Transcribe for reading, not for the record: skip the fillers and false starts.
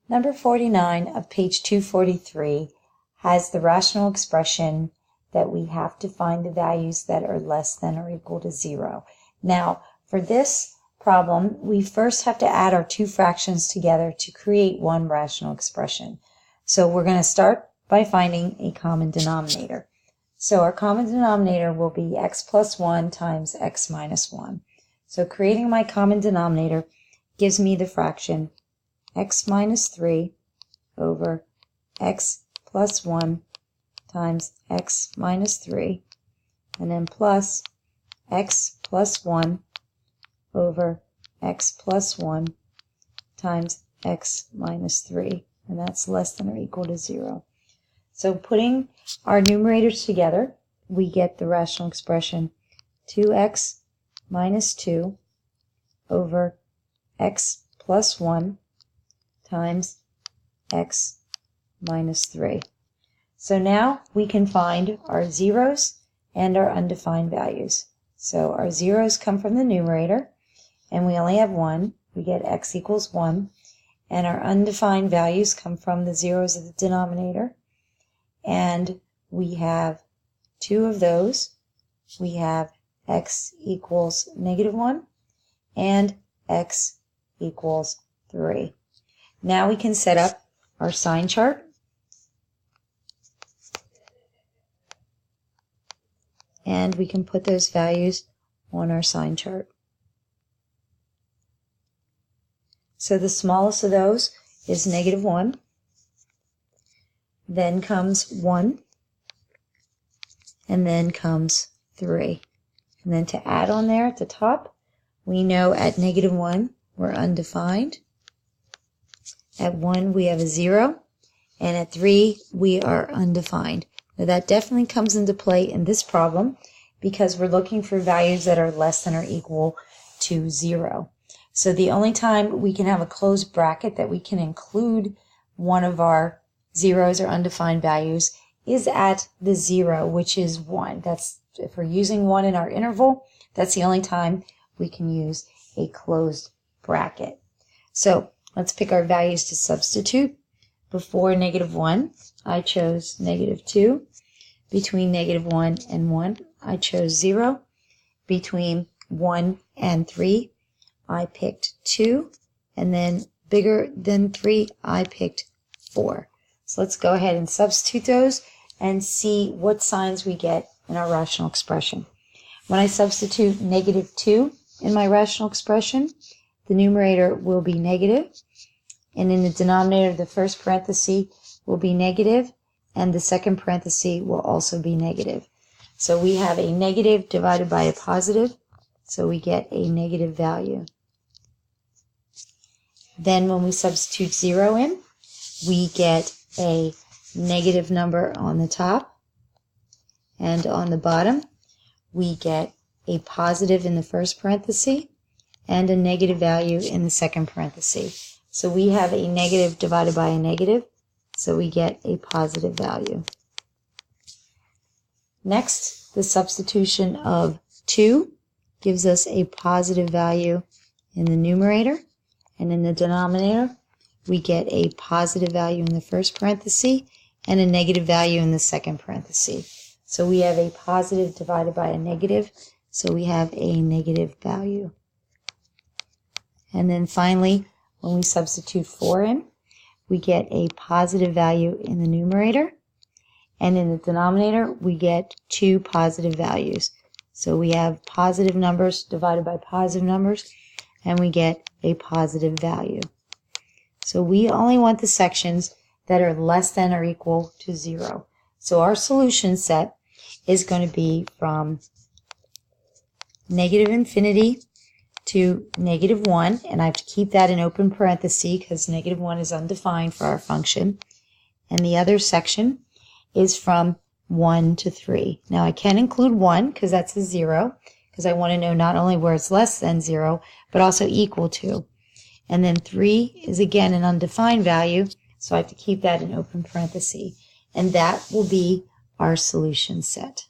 Number 49 of page 243 has the rational expression that we have to find the values that are less than or equal to 0. Now, for this problem, we first have to add our two fractions together to create one rational expression. So we're going to start by finding a common denominator. So our common denominator will be x plus 1 times x minus 1. So creating my common denominator gives me the fraction x minus 3 over x plus 1 times x minus 3, and then plus x plus 1 over x plus 1 times x minus 3, and that's less than or equal to 0. So putting our numerators together, we get the rational expression 2x minus 2 over x plus 1 times x minus 3. So now we can find our zeros and our undefined values. So our zeros come from the numerator, and we only have 1. We get x equals 1. And our undefined values come from the zeros of the denominator. And we have 2 of those. We have x equals negative 1 and x equals 3. Now we can set up our sign chart. And we can put those values on our sign chart. So the smallest of those is negative 1. Then comes 1. And then comes 3. And then to add on there at the top, we know at negative 1 we're undefined. At 1 we have a 0. And at 3 we are undefined. Now that definitely comes into play in this problem because we're looking for values that are less than or equal to 0. So the only time we can have a closed bracket that we can include one of our zeros or undefined values is at the 0, which is 1. That's if we're using 1 in our interval, that's the only time we can use a closed bracket. So let's pick our values to substitute. Before negative 1, I chose negative 2. Between negative 1 and 1, I chose 0. Between 1 and 3, I picked 2. And then bigger than 3, I picked 4. So let's go ahead and substitute those and see what signs we get in our rational expression. When I substitute negative 2 in my rational expression, the numerator will be negative. And in the denominator, the first parenthesis will be negative, and the second parenthesis will also be negative. So we have a negative divided by a positive, so we get a negative value. Then when we substitute 0 in, we get a negative number on the top, and on the bottom, we get a positive in the first parenthesis and a negative value in the second parenthesis. So we have a negative divided by a negative, so we get a positive value. Next, the substitution of 2 gives us a positive value in the numerator, and in the denominator, we get a positive value in the first parenthesis and a negative value in the second parenthesis. So we have a positive divided by a negative, so we have a negative value. And then finally, when we substitute 4 in, we get a positive value in the numerator, and in the denominator, we get 2 positive values. So we have positive numbers divided by positive numbers, and we get a positive value. So we only want the sections that are less than or equal to 0. So our solution set is going to be from negative infinity to negative 1, and I have to keep that in open parentheses because negative 1 is undefined for our function. And the other section is from 1 to 3. Now I can include 1 because that's a 0, because I want to know not only where it's less than 0, but also equal to. And then 3 is again an undefined value, so I have to keep that in open parentheses. And that will be our solution set.